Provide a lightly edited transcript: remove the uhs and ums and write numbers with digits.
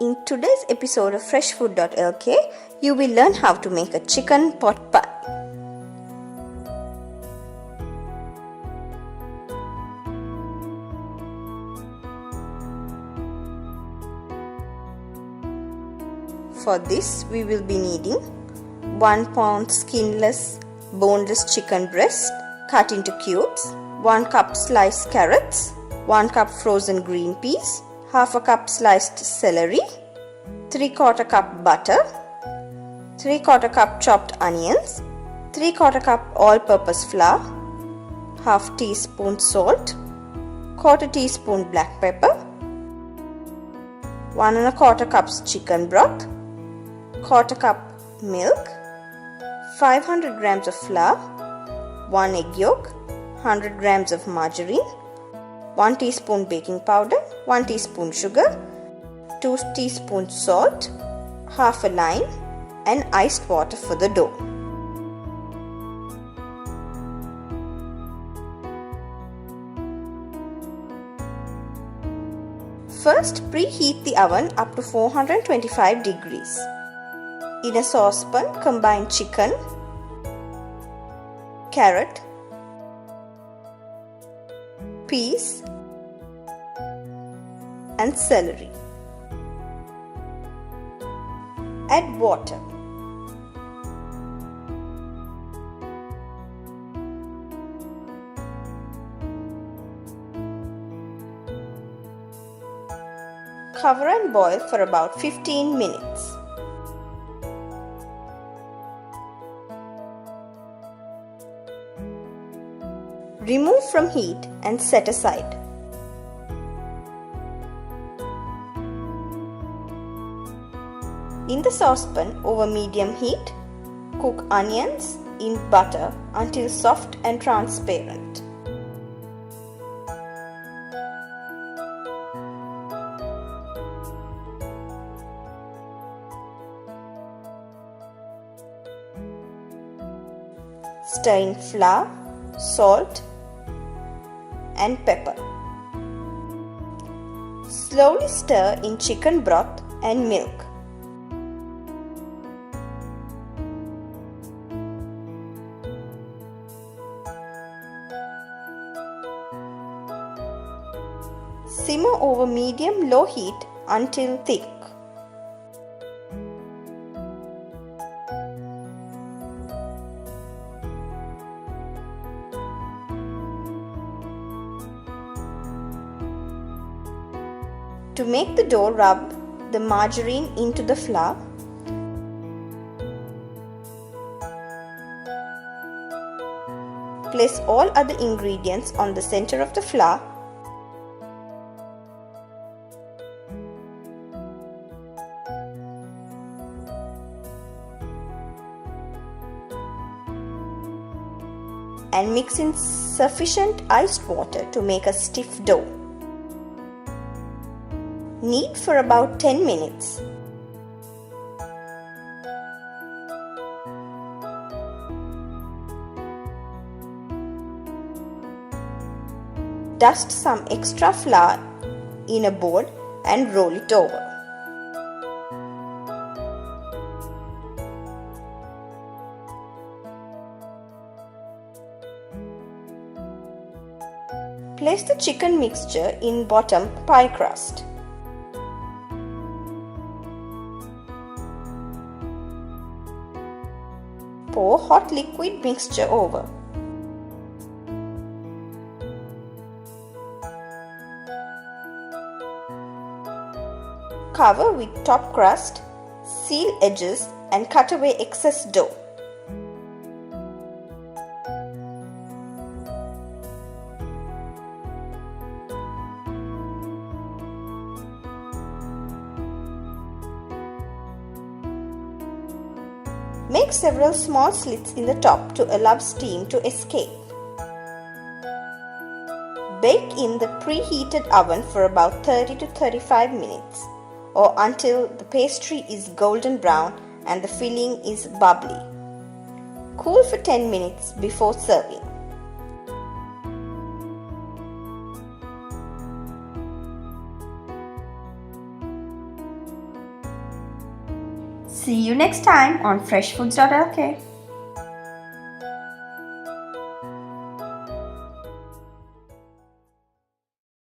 In today's episode of freshfood.lk, you will learn how to make a chicken pot pie. For this, we will be needing 1 pound skinless, boneless chicken breast cut into cubes, 1 cup sliced carrots, 1 cup frozen green peas, half a cup sliced celery, 3/4 cup butter, 3/4 cup chopped onions, 3/4 cup all-purpose flour, half teaspoon salt, 1/4 teaspoon black pepper, 1 1/4 cups chicken broth, 1/4 cup milk, 500 grams of flour, 1 egg yolk, 100 grams of margarine, 1 teaspoon baking powder, 1 teaspoon sugar, 2 teaspoons salt, half a lime, and iced water for the dough. First, preheat the oven up to 425 degrees. In a saucepan, combine chicken, carrot, peas, and celery. Add water. Cover and boil for about 15 minutes. Remove from heat and set aside. In the saucepan over medium heat, cook onions in butter until soft and transparent. Stir in flour, salt, and pepper. Slowly stir in chicken broth and milk. Simmer over medium-low heat until thick. To make the dough, rub the margarine into the flour. Place all other ingredients on the center of the flour. And mix in sufficient iced water to make a stiff dough. Knead for about 10 minutes. Dust some extra flour in a bowl and roll it over. Place the chicken mixture in bottom pie crust. Pour hot liquid mixture over. Cover with top crust, seal edges, and cut away excess dough. Make several small slits in the top to allow steam to escape. Bake in the preheated oven for about 30 to 35 minutes or until the pastry is golden brown and the filling is bubbly. Cool for 10 minutes before serving. See you next time on freshfoods.lk.